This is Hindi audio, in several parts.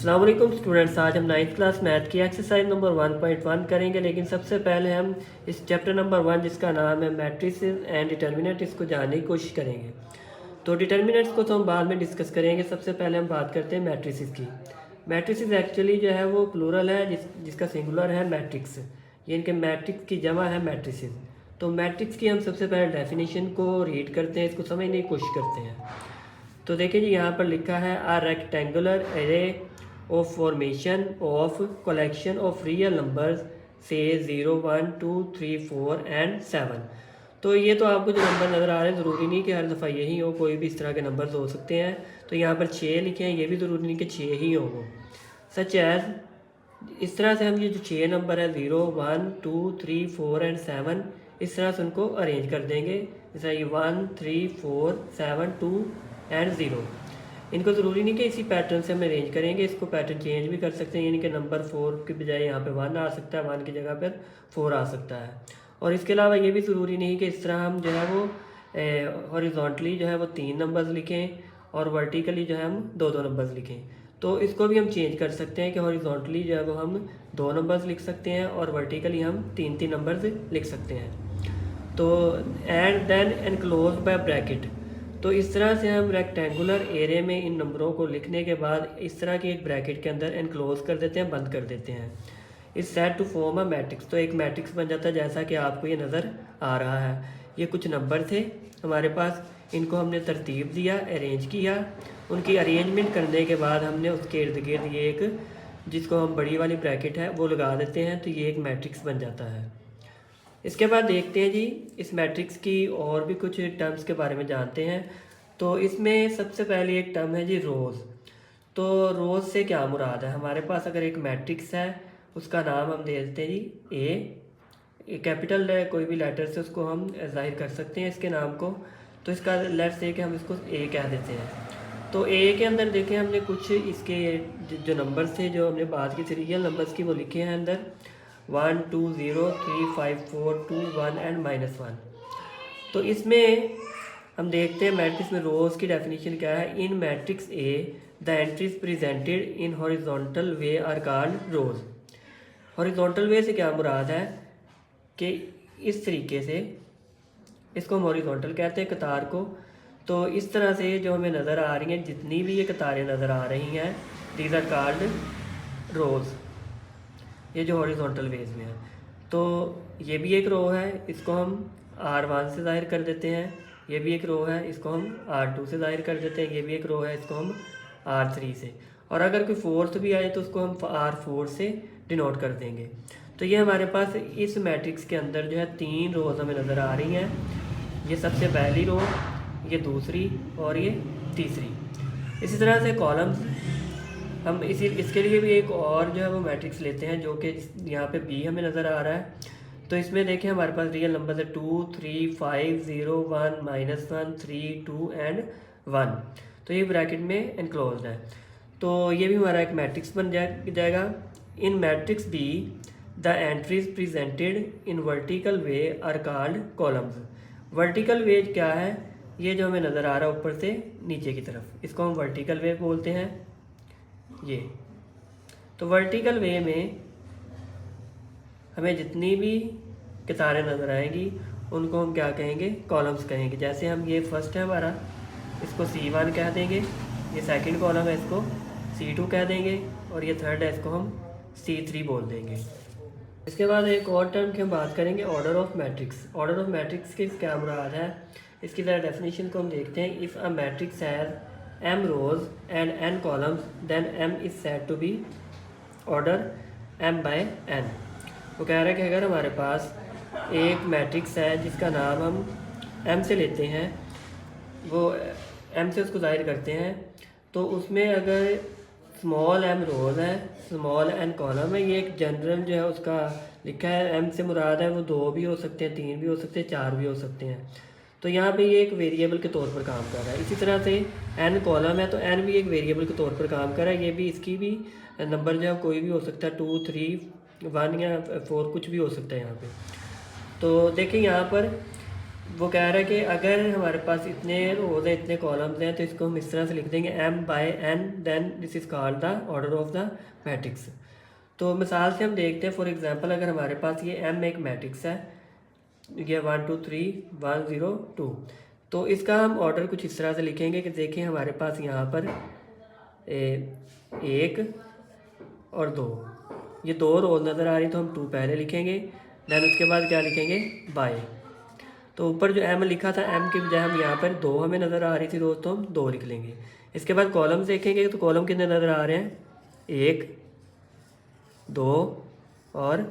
अस्सलाम वालेकुम स्टूडेंट्स। आज हम 9th क्लास मैथ की एक्सरसाइज नंबर 1.1 करेंगे, लेकिन सबसे पहले हम इस चैप्टर नंबर 1 जिसका नाम है मैट्रिसेस एंड डिटर्मिनेंट, इसको जानने की कोशिश करेंगे। तो डिटर्मिनेंट्स को तो हम बाद में डिस्कस करेंगे। सबसे पहले हम बात करते हैं मैट्रिसेस की। मैट्रिसेस एक्चुअली जो है वो प्लूरल है, जिसका सिंगुलर है मैट्रिक्स। ये इनके मैट्रिक्स की जमा है मैट्रिसेस। तो मैट्रिक्स की हम सबसे पहले डेफिनेशन को रीड करते हैं, इसको समझने की कोशिश करते हैं। तो देखिए जी, यहाँ पर लिखा है a rectangular array of formation of collection of real numbers से 0 1 2 3 4 एंड 7। तो ये तो आपको जो नंबर नज़र आ रहे हैं, ज़रूरी नहीं कि हर दफ़ा यही हो, कोई भी इस तरह के नंबर्स हो सकते हैं। तो यहाँ पर 6 लिखे हैं, ये भी ज़रूरी नहीं कि 6 ही हो वो। सच एज इस तरह से हम ये जो 6 नंबर है 0 1 2 3 4 एंड 7, इस तरह से उनको अरेंज कर देंगे। जैसे ये 1 3 4 7 2 एंड 0। इनको ज़रूरी नहीं कि इसी पैटर्न से हम अरेंज करेंगे, इसको पैटर्न चेंज भी कर सकते हैं, यानी कि नंबर 4 के बजाय यहाँ पे 1 आ सकता है, 1 की जगह पर 4 आ सकता है। और इसके अलावा ये भी ज़रूरी नहीं कि इस तरह हम जो है वो हॉरिजॉन्टली जो है वो 3 नंबर्स लिखें और वर्टिकली जो है हम 2 नंबर्स लिखें। तो इसको भी हम चेंज कर सकते हैं कि हॉरिजॉन्टली जो है वो हम 2 नंबर्स लिख सकते हैं और वर्टिकली हम 3 नंबर्स लिख सकते हैं। तो and then enclose by bracket. तो इस तरह से हम रेक्टेंगुलर एरे में इन नंबरों को लिखने के बाद इस तरह की एक ब्रैकेट के अंदर एनक्लोज कर देते हैं, बंद कर देते हैं। Is said to form a matrix. तो एक मैट्रिक्स बन जाता है, जैसा कि आपको ये नज़र आ रहा है। ये कुछ नंबर थे हमारे पास, इनको हमने तरतीब दिया, अरेंज किया। उनकी अरेंजमेंट करने के बाद हमने उसके इर्द गिर्द ये एक, जिसको हम बड़ी वाली ब्रैकेट है वो लगा देते हैं, तो ये एक मैट्रिक्स बन जाता है। इसके बाद देखते हैं जी इस मैट्रिक्स की और भी कुछ टर्म्स के बारे में जानते हैं। तो इसमें सबसे पहले एक टर्म है जी रोज़। तो रोज़ से क्या मुराद है? हमारे पास अगर एक मैट्रिक्स है, उसका नाम हम दे देते हैं जी ए। कैपिटल है, कोई भी लेटर से उसको हम जाहिर कर सकते हैं इसके नाम को। तो इसका लेट्स से कि हम इसको ए कह देते हैं। तो ए के अंदर देखें हमने कुछ इसके जो नंबर्स थे, जो हमने बात की थी रियल नंबर्स की, वो लिखे हैं अंदर 1 2 0 3 5 4 2 1 एंड -1। तो इसमें हम देखते हैं मैट्रिक्स में रोज़ की डेफिनेशन क्या है। In matrix A the entries presented in horizontal way are called rows. Horizontal way से क्या मुराद है कि इस तरीके से, इसको हम हॉरिजॉन्टल कहते हैं कतार को। तो इस तरह से जो हमें नज़र आ रही हैं, जितनी भी ये कतारें नज़र आ रही हैं, दीज आर कॉल्ड रोज़, ये जो हॉरिजॉन्टल वेज में है। तो ये भी एक रो है, इसको हम R1 से ज़ाहिर कर देते हैं। ये भी एक रो है, इसको हम R2 से ज़ाहिर कर देते हैं। ये भी एक रो है, इसको हम R3 से। और अगर कोई फोर्थ भी आए तो उसको हम R4 से डिनोट कर देंगे। तो ये हमारे पास इस मैट्रिक्स के अंदर जो है 3 रोज़ हमें नज़र आ रही हैं। ये सबसे पहली रो, ये दूसरी और ये तीसरी। इसी तरह से कॉलम्स हम इसके लिए भी एक और जो है वो मैट्रिक्स लेते हैं, जो कि यहाँ पे बी हमें नज़र आ रहा है। तो इसमें देखें हमारे पास रियल नंबर है 2 3 5 0 1 -1 3 2 एंड 1। तो ये ब्रैकेट में एनक्लोज्ड है। तो ये भी हमारा एक मैट्रिक्स बन जाएगा। In matrix B the entries presented in vertical way are called columns. Vertical way क्या है? ये जो हमें नज़र आ रहा है ऊपर से नीचे की तरफ, इसको हम वर्टिकल वे बोलते हैं। ये तो वर्टिकल वे में हमें जितनी भी कतारें नज़र आएंगी उनको हम क्या कहेंगे? कॉलम्स कहेंगे। जैसे हम ये फर्स्ट है हमारा, इसको C1 कह देंगे। ये सेकंड कॉलम है, इसको C2 कह देंगे। और ये थर्ड है, इसको हम C3 बोल देंगे। इसके बाद एक और टर्म की हम बात करेंगे, order of matrix. Order of matrix की क्या मुराद है? इसकी ज़रा डेफिनेशन को हम देखते हैं। If a matrix has m rows and n columns then m is said to be order m by n। वो कह रहा है कि अगर हमारे पास एक मैट्रिक्स है जिसका नाम हम m से लेते हैं, वो m से उसको जाहिर करते हैं, तो उसमें अगर स्मॉल m रोज़ है, स्मॉल n कॉलम है, ये एक जनरल जो है उसका लिखा है। m से मुराद है वो 2 भी हो सकते हैं, 3 भी हो सकते हैं, 4 भी हो सकते हैं। तो यहाँ पे ये एक वेरिएबल के तौर पर काम कर रहा है। इसी तरह से n कॉलम है, तो n भी एक वेरिएबल के तौर पर काम कर रहा है। ये भी, इसकी भी नंबर जो है कोई भी हो सकता है, 2 3 1 या 4 कुछ भी हो सकता है यहाँ पे। तो देखिए यहाँ पर वो कह रहा है कि अगर हमारे पास इतने रोज हैं, इतने कॉलम्स हैं, तो इसको हम इस तरह से लिख देंगे m/n, then this is called the order of the matrix. तो मिसाल से हम देखते हैं, फॉर एग्जांपल अगर हमारे पास ये m एक मैट्रिक्स है, ये 1 2 3 1 0 2, तो इसका हम ऑर्डर कुछ इस तरह से लिखेंगे कि देखें हमारे पास यहाँ पर 1 और 2, ये 2 रोज नज़र आ रही है, तो हम 2 पहले लिखेंगे, देन उसके बाद क्या लिखेंगे बाय। तो ऊपर जो m लिखा था, m की बजाय हम यहाँ पर 2 हमें नज़र आ रही थी रोज, तो हम 2 लिख लेंगे। इसके बाद कॉलम्स देखेंगे तो कॉलम कितने नज़र आ रहे हैं, 1 2 और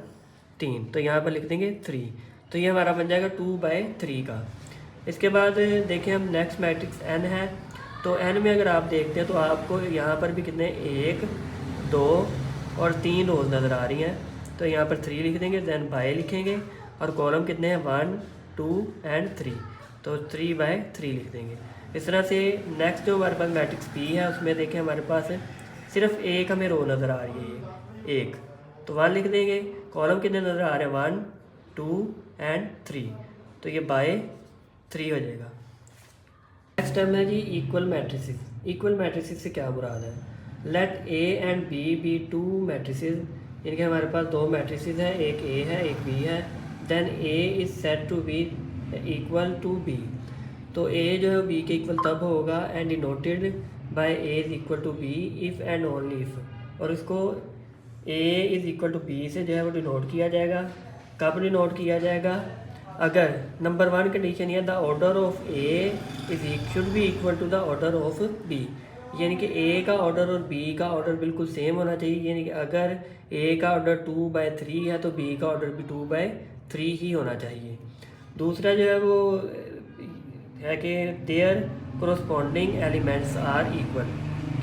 3, तो यहाँ पर लिख देंगे 3, तो ये हमारा बन जाएगा 2/3 का। इसके बाद देखें हम नेक्स्ट मैट्रिक्स n है, तो n में अगर आप देखते हैं तो आपको यहाँ पर भी कितने 1 2 और 3 रोज नज़र आ रही हैं, तो यहाँ पर 3 लिख देंगे, देन बाय लिखेंगे, और कॉलम कितने हैं 1 2 एंड 3, तो 3/3 लिख देंगे। इस तरह से नेक्स्ट जो हमारे पास मैट्रिक्स P है, उसमें देखें हमारे पास सिर्फ एक हमें रो नज़र आ रही है, ये 1, तो 1 लिख देंगे, कॉलम कितने नज़र आ रहे हैं 1 2 एंड 3, तो ये बाय 3 हो जाएगा। नेक्स्ट टर्म है जी इक्वल मैट्रिसेस। इक्वल मैट्रिसेस से क्या मुराद है, let a and b be two matrices, इनके हमारे पास 2 मैट्रिसेस हैं, एक ए है एक बी है, then a is said to be equal to b, तो ए जो है बी के इक्वल तब होगा and denoted by a is equal to b if and only if, और इसको a is equal to b से जो है वो डिनोट किया जाएगा। कब डिनोट किया जाएगा, अगर नंबर 1 कंडीशन है the order of a is should be equal to the order of b, यानी कि ए का ऑर्डर और बी का ऑर्डर बिल्कुल सेम होना चाहिए, यानी कि अगर ए का ऑर्डर 2/3 है तो बी का ऑर्डर भी 2/3 ही होना चाहिए। दूसरा जो है वो है कि their corresponding elements are equal,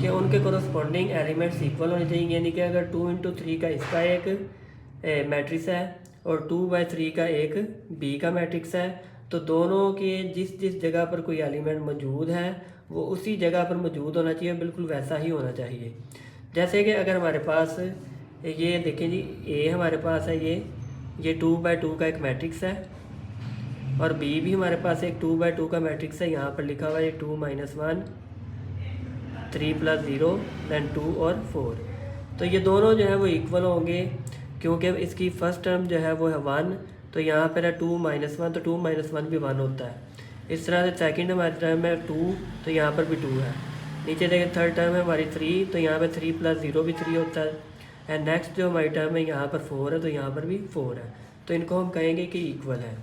कि उनके कोरस्पॉन्डिंग एलिमेंट्स इक्वल होने चाहिए, यानी कि अगर 2 × 3 का इसका एक मैट्रिक्स है और 2/3 का एक बी का मैट्रिक्स है, तो दोनों के जिस जिस जगह पर कोई एलिमेंट मौजूद है वो उसी जगह पर मौजूद होना चाहिए, बिल्कुल वैसा ही होना चाहिए। जैसे कि अगर हमारे पास ये देखें जी, ए हमारे पास है, ये 2/2 का एक मैट्रिक्स है, और बी भी हमारे पास एक 2/2 का मैट्रिक्स है, यहाँ पर लिखा हुआ है 2 - 1 3 + 0 दैन 2 और 4, तो ये दोनों जो है वो इक्वल होंगे, क्योंकि इसकी फर्स्ट टर्म जो है वो है 1, तो यहाँ पर है 2 - 1, तो 2 - 1 भी 1 होता है। इस तरह से सेकंड हमारी टर्म है 2, तो यहाँ पर भी 2 है। नीचे देखें थर्ड टर्म है हमारी 3, तो यहाँ पे 3 + 0 भी 3 होता है, एंड नेक्स्ट जो हमारी टर्म है यहाँ पर 4 है, तो यहाँ पर भी 4 है, तो इनको हम कहेंगे कि इक्वल है।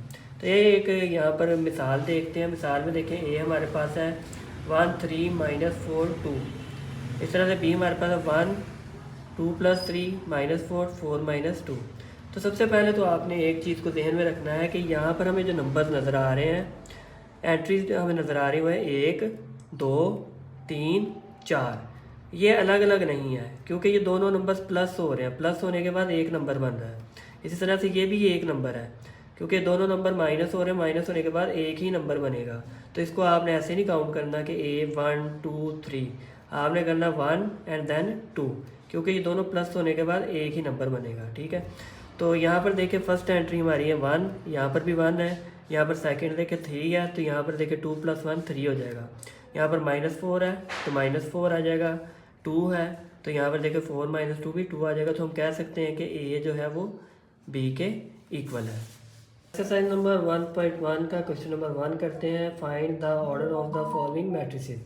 तो ये एक यहाँ पर मिसाल देखते हैं। मिसाल में देखें ए हमारे पास है 1 3 - 4 2, इस तरह से बी हमारे पास है 1 2 + 3 - 4 4 - 2। तो सबसे पहले तो आपने एक चीज़ को ध्यान में रखना है कि यहाँ पर हमें जो नंबर नज़र आ रहे हैं, एंट्रीज हमें नज़र आ रही हुए हैं 1 2 3 4, ये अलग अलग नहीं है, क्योंकि ये दोनों नंबर्स प्लस हो रहे हैं, प्लस होने के बाद एक नंबर बन रहा है। इसी तरह से ये भी एक नंबर है, क्योंकि दोनों नंबर माइनस हो रहे हैं, माइनस होने के बाद एक ही नंबर बनेगा। तो इसको आपने ऐसे नहीं काउंट करना कि A 1 2 3, आपने करना 1 एंड देन 2, क्योंकि ये दोनों प्लस होने के बाद एक ही नंबर बनेगा। ठीक है, तो यहाँ पर देखिए फर्स्ट एंट्री हमारी है 1, यहाँ पर भी 1 है, यहाँ पर सेकंड देखें 3 है, तो यहाँ पर देखिए 2 + 1 3 हो जाएगा। यहाँ पर -4 है तो -4 आ जाएगा, 2 है तो यहाँ पर देखिए 4 - 2 भी 2 आ जाएगा। तो हम कह सकते हैं कि ए जो है वो बी के इक्वल है। एक्सरसाइज नंबर 1.1 का क्वेश्चन नंबर 1 करते हैं, find the order of the following matrices.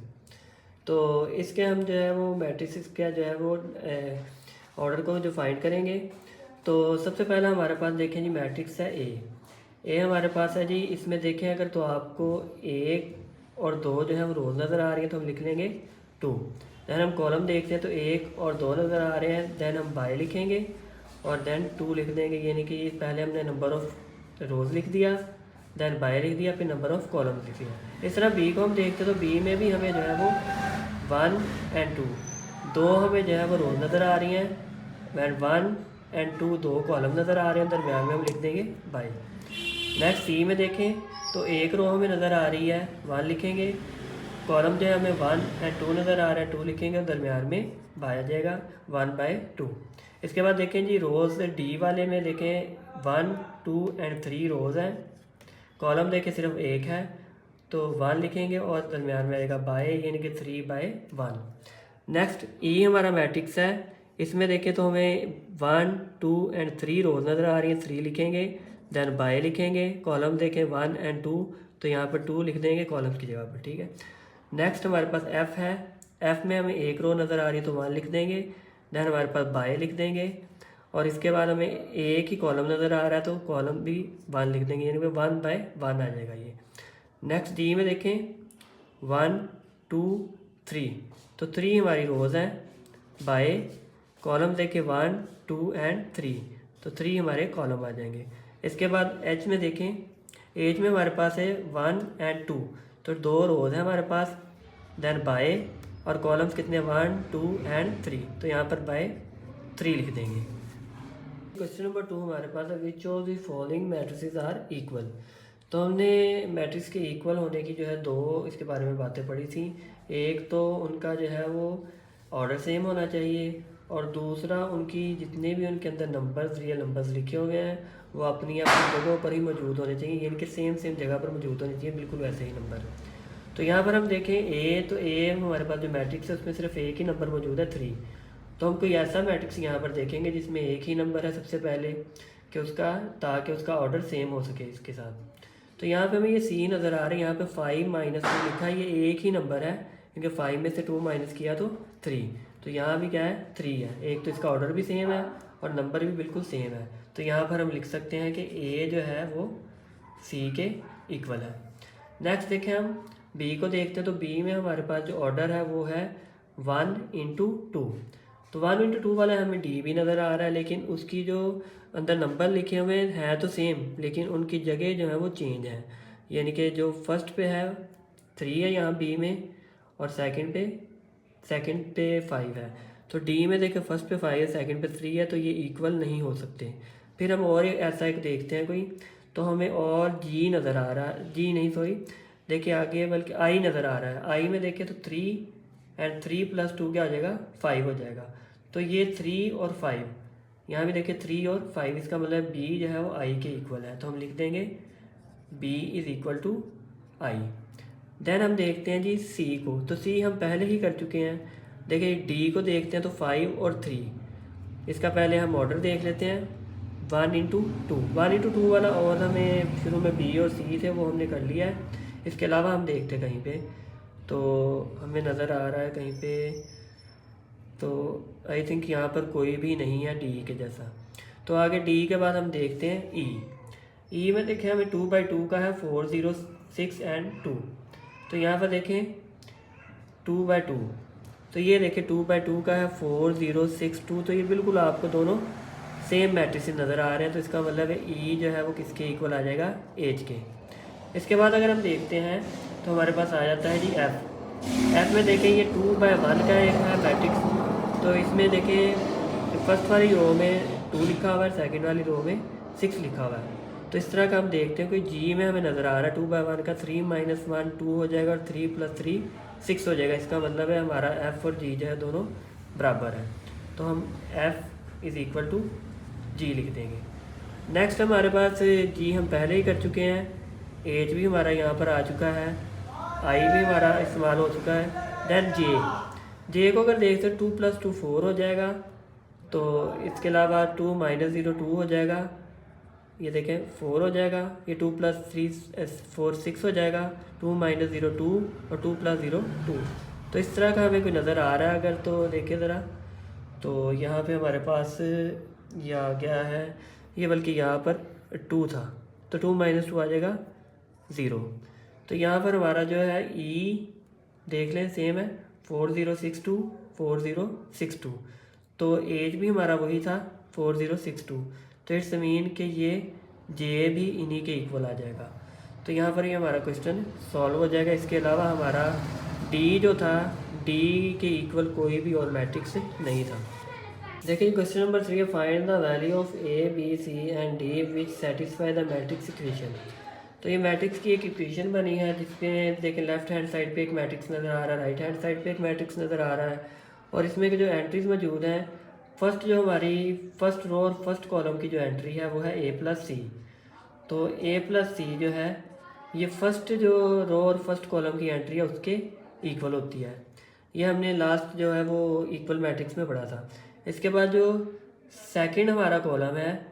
तो इसके हम जो है वो मैट्रिसेस का जो है वो ऑर्डर को जो फाइंड करेंगे। तो सबसे पहला हमारे पास देखें जी मैट्रिक्स है ए हमारे पास है जी। इसमें देखें अगर तो आपको 1 और 2 जो है वो रोज नज़र आ रही है, तो हम लिख लेंगे 2। दैन हम कॉलम देखते हैं तो 1 और 2 नज़र आ रहे हैं, दैन हम बाय लिखेंगे और दैन 2 लिख देंगे, यानी कि पहले हमने नंबर ऑफ़ रोज़ लिख दिया, दैन बाय लिख दिया, फिर नंबर ऑफ़ कॉलम लिख दिया। इस तरह बी को हम देखते हैं तो बी में भी हमें जो है वो 1 और 2 दो हमें जो है वो रोज नज़र आ रही हैं, वैन 1 और 2 दो कॉलम नज़र आ रहे हैं, दरम्यान में हम लिख देंगे बाय। नेक्स्ट सी में देखें तो एक रो हमें नज़र आ रही है, 1 लिखेंगे, कॉलम जो है हमें 1 और 2 नज़र आ रहा है, 2 लिखेंगे, दरम्यान में बाय आ जाएगा 1/2। इसके बाद देखें जी रोज़ डी वाले में देखें 1 2 और 3 रोज़ हैं, कॉलम देखें सिर्फ एक है तो 1 लिखेंगे और दरमियान में आएगा बाय, यानी कि 3/1। नेक्स्ट ई हमारा मैट्रिक्स है, इसमें देखें तो हमें 1 2 एंड 3 रोज नज़र आ रही हैं, 3 लिखेंगे, देन बाय लिखेंगे, कॉलम देखें 1 एंड 2 तो यहाँ पर 2 लिख देंगे कॉलम की जगह पर, ठीक है। नेक्स्ट हमारे पास एफ़ है, एफ़ में हमें एक रो नज़र आ रही है तो 1 लिख देंगे, देन हमारे पास बाय लिख देंगे, और इसके बाद हमें एक ही कॉलम नज़र आ रहा है तो कॉलम भी 1 लिख देंगे, यानी कि 1/1 आ जाएगा ये। नेक्स्ट डी में देखें 1 2 3 तो 3 हमारी रोज़ हैं, बाय कॉलम देखें 1 2 एंड 3 तो 3 हमारे कॉलम आ जाएंगे। इसके बाद एच में देखें, एच में हमारे पास है 1 एंड 2 तो 2 रोज़ हैं हमारे पास, देन बाय और कॉलम्स कितने 1 2 एंड 3 तो यहाँ पर बाय 3 लिख देंगे। क्वेश्चन नंबर 2 हमारे पास है which of the following matrices are equal. तो हमने मैट्रिक्स के इक्वल होने की जो है 2 इसके बारे में बातें पढ़ी थी। एक तो उनका जो है वो ऑर्डर सेम होना चाहिए, और दूसरा उनकी जितने भी उनके अंदर नंबर्स रियल नंबर्स लिखे हुए हैं वो अपनी अपनी जगहों पर ही मौजूद होने चाहिए, यानी कि सेम जगह पर मौजूद होनी चाहिए, बिल्कुल वैसे ही नंबर। तो यहाँ पर हम देखें ए, तो ए हमारे पास जो मैट्रिक्स है उसमें सिर्फ एक ही नंबर मौजूद है 3। तो हम कोई ऐसा मैट्रिक्स यहाँ पर देखेंगे जिसमें एक ही नंबर है सबसे पहले कि उसका, ताकि उसका ऑर्डर सेम हो सके इसके साथ। तो यहाँ पे हमें ये सी नज़र आ रहा है, यहाँ पे 5 - 2 लिखा है, ये एक ही नंबर है क्योंकि 5 में से 2 माइनस किया तो 3, तो यहाँ भी क्या है 3 है। एक तो इसका ऑर्डर भी सेम है और नंबर भी बिल्कुल सेम है, तो यहाँ पर हम लिख सकते हैं कि ए जो है वो सी के इक्वल है। नेक्स्ट देखें हम बी को देखते हैं, तो बी में हमारे पास जो ऑर्डर है वो है 1 × 2, तो 1 × 2 वाला हमें डी भी नज़र आ रहा है, लेकिन उसकी जो अंदर नंबर लिखे हुए हैं तो सेम, लेकिन उनकी जगह जो है वो चेंज है, यानी कि जो फर्स्ट पे है 3 है यहाँ बी में, और सेकंड पे 5 है। तो डी में देखें फर्स्ट पे 5 है, सेकंड पे 3 है, तो ये इक्वल नहीं हो सकते। फिर हम और ऐसा एक देखते हैं कोई, तो हमें और जी नज़र आ रहा है, जी नहीं सॉरी देखिए आगे, बल्कि आई नज़र आ रहा है। आई में देखें तो 3 एंड 3 + 2 क्या हो जाएगा 5 हो जाएगा। तो ये 3 और 5, यहाँ भी देखिए 3 और 5, इसका मतलब बी जो है वो आई के इक्वल है, तो हम लिख देंगे बी = आई। देन हम देखते हैं जी सी को, तो सी हम पहले ही कर चुके हैं। देखिए डी को देखते हैं तो 5 और 3, इसका पहले हम ऑर्डर देख लेते हैं 1 × 2, 1 × 2 वाला, और हमें शुरू में बी और सी थे वो हमने कर लिया है। इसके अलावा हम देखते हैं कहीं पे, तो हमें नज़र आ रहा है कहीं पे, तो आई थिंक यहाँ पर कोई भी नहीं है डी के जैसा। तो आगे डी के बाद हम देखते हैं ई में देखें हमें 2/2 का है 4 0 6 एंड 2, तो यहाँ पर देखें 2/2, तो ये देखें 2/2 का है 4 0 6 2, तो ये बिल्कुल आपको दोनों सेम मैट्रिक्स नज़र आ रहे हैं, तो इसका मतलब है ई जो है वो किसके इक्वल आ जाएगा एच के। इसके बाद अगर हम देखते हैं तो हमारे पास आ जाता है जी एफ़ में देखें ये 2/1 का एक है मैट्रिक्स, तो इसमें देखें फर्स्ट वाली रो में 2 लिखा हुआ है, सेकंड वाली रो में 6 लिखा हुआ है। तो इस तरह का हम देखते हैं कोई जी में हमें नज़र आ रहा है 2/1 का 3 - 1 2 हो जाएगा, और 3 + 3 6 हो जाएगा। इसका मतलब है हमारा एफ़ और जी जो है दोनों बराबर है, तो हम एफ़ = जी लिख देंगे। नेक्स्ट हमारे पास जी हम पहले ही कर चुके हैं, एच भी हमारा यहाँ पर आ चुका है, आई भी हमारा इस्तेमाल हो चुका है। देन जे को अगर देखते हैं 2 + 2 4 हो जाएगा, तो इसके अलावा 2 - 0 2 हो जाएगा, ये देखें 4 हो जाएगा, ये 2 + 3 4 6 हो जाएगा, 2 - 0 2 और 2 + 0 2। तो इस तरह का हमें कोई नज़र आ रहा है अगर, तो देखिए ज़रा, तो यहाँ पे हमारे पास ये आ गया है, ये बल्कि यहाँ पर 2 था, तो 2 - 2 आ जाएगा 0। तो यहाँ पर हमारा जो है ई देख लें सेम है 4 0 6 2 4 0 6 2, तो एज भी हमारा वही था 4 0 6 2, तो इट्स मीन कि ये जे भी इन्हीं के इक्वल आ जाएगा। तो यहाँ पर ये हमारा क्वेश्चन सॉल्व हो जाएगा। इसके अलावा हमारा डी जो था, डी के इक्वल कोई भी और मैट्रिक्स नहीं था। देखिए क्वेश्चन नंबर 3 है find the value of a b c and d which satisfy the matrix equation. तो ये मैट्रिक्स की एक इक्वेशन बनी है जिसमें देखिए लेफ्ट हैंड साइड पे एक मैट्रिक्स नज़र आ रहा है, राइट हैंड साइड पे एक मैट्रिक्स नज़र आ रहा है, और इसमें जो एंट्रीज मौजूद हैं, फर्स्ट जो हमारी फर्स्ट रो और फर्स्ट कॉलम की जो एंट्री है वो है A + C। तो A + C जो है ये फर्स्ट जो रो और फर्स्ट कॉलम की एंट्री है उसके इक्वल होती है। ये हमने लास्ट जो है वो इक्वल मैट्रिक्स में पढ़ा था। इसके बाद जो सेकंड हमारा कॉलम है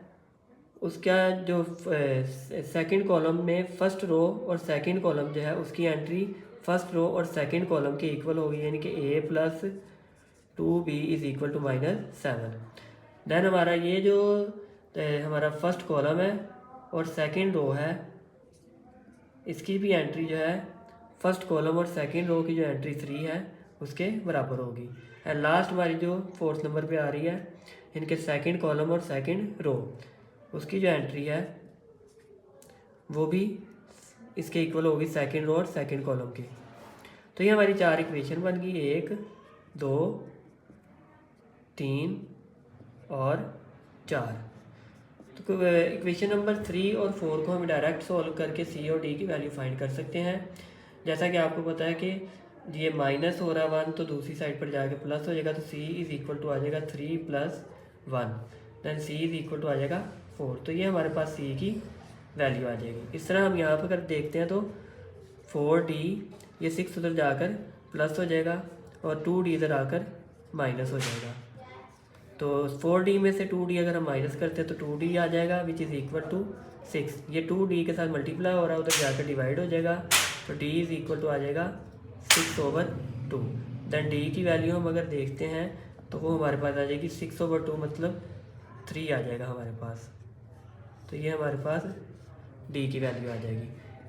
उसका जो सेकंड कॉलम में फर्स्ट रो और सेकंड कॉलम जो है उसकी एंट्री फर्स्ट रो और सेकंड कॉलम के इक्वल होगी, यानी कि a plus 2b is equal to -7। Then हमारा ये जो हमारा फर्स्ट कॉलम है और सेकंड रो है इसकी भी एंट्री जो है फर्स्ट कॉलम और सेकंड रो की जो एंट्री 3 है उसके बराबर होगी। एंड लास्ट हमारी जो फोर्थ नंबर पे आ रही है इनके सेकंड कॉलम और सेकंड रो उसकी जो एंट्री है वो भी इसके इक्वल होगी सेकंड रो और सेकंड कॉलम की। तो ये हमारी 4 इक्वेशन बन गई, 1 2 3 और 4। तो इक्वेशन नंबर 3 और 4 को हम डायरेक्ट सॉल्व करके सी और डी की वैल्यू फाइंड कर सकते हैं। जैसा कि आपको पता है कि ये माइनस हो रहा है 1 तो दूसरी साइड पर जाके प्लस हो जाएगा, तो सी इज़ इक्वल टू आ जाएगा 3 + 1, then C is equal to आ जाएगा 4। तो ये हमारे पास सी की वैल्यू आ जाएगी। इस तरह हम यहाँ पर अगर देखते हैं तो 4d ये 6 उधर जाकर प्लस हो जाएगा और 2d इधर आकर माइनस हो जाएगा। तो 4d में से 2d अगर हम माइनस करते हैं तो 2d आ जाएगा विच इज़ इक्वल टू 6। ये 2d के साथ मल्टीप्लाई हो रहा है, उधर जाकर डिवाइड हो जाएगा, तो d इज़ इक्वल टू आ जाएगा 6/2। दैन d की वैल्यू हम अगर देखते हैं तो वो हमारे पास आ जाएगी 6/2 मतलब 3 आ जाएगा हमारे पास। तो ये हमारे पास d की वैल्यू आ जाएगी।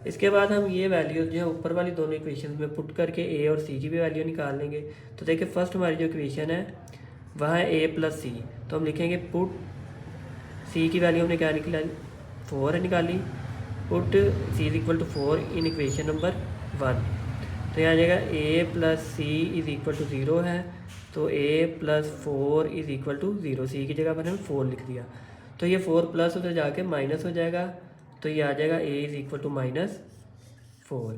इसके बाद हम ये वैल्यू जो है ऊपर वाली दोनों इक्वेशन में पुट करके a और c की भी वैल्यू निकाल लेंगे। तो देखिए फर्स्ट हमारी जो इक्वेशन है वह है a + c, तो हम लिखेंगे पुट c की वैल्यू हमने क्या निकाली 4 निकाली, put c is equal to 4 in equation number 1। तो यहाँ आ जाएगा a + c is equal to 0 है, तो a + 4 is equal to 0, c की जगह पर हमने 4 लिख दिया। तो ये 4 प्लस उधर जाके माइनस हो जाएगा, तो ये आ जाएगा a इज़ इक्वल टू -4।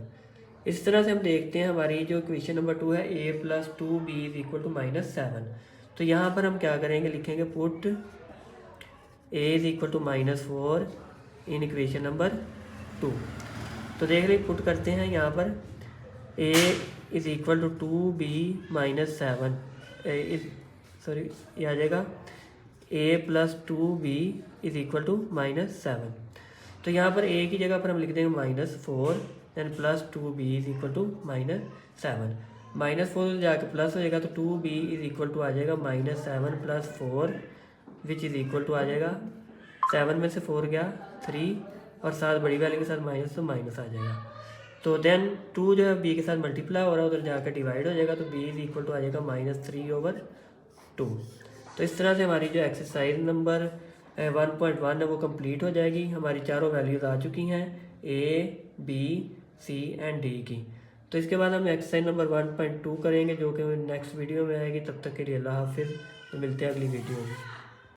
इस तरह से हम देखते हैं हमारी जो इक्वेशन नंबर 2 है a + 2b is equal to -7। तो यहाँ पर हम क्या करेंगे, लिखेंगे put a is equal to -4 in equation number 2। तो देख रहे पुट करते हैं यहाँ पर a is equal to 2b -7 sorry ये आ जाएगा a + 2b is equal to -7। तो यहाँ पर a की जगह पर हम लिख देंगे -4 then plus 2b is equal to -7। -4 जाके प्लस हो जाएगा, तो 2b इज़ इक्वल टू आ जाएगा -7 + 4 विच इज़ इक्वल टू आ जाएगा 7 में से 4 गया 3 और साथ बड़ी वैल्यू के साथ माइनस, तो माइनस आ जाएगा। तो देन 2 जो है b के साथ मल्टीप्लाई हो रहा है उधर जाकर डिवाइड हो जाएगा, तो b इज़ इक्वल टू आ जाएगा -3/2। तो इस तरह से हमारी जो एक्सरसाइज नंबर 1.1 है वो कंप्लीट हो जाएगी। हमारी चारों वैल्यूज़ आ चुकी हैं a, b, c and d की। तो इसके बाद हम एक्सरसाइज नंबर 1.2 करेंगे जो कि नेक्स्ट वीडियो में आएगी। तब तक के लिए अल्लाह हाफिज़, तो मिलते हैं अगली वीडियो में।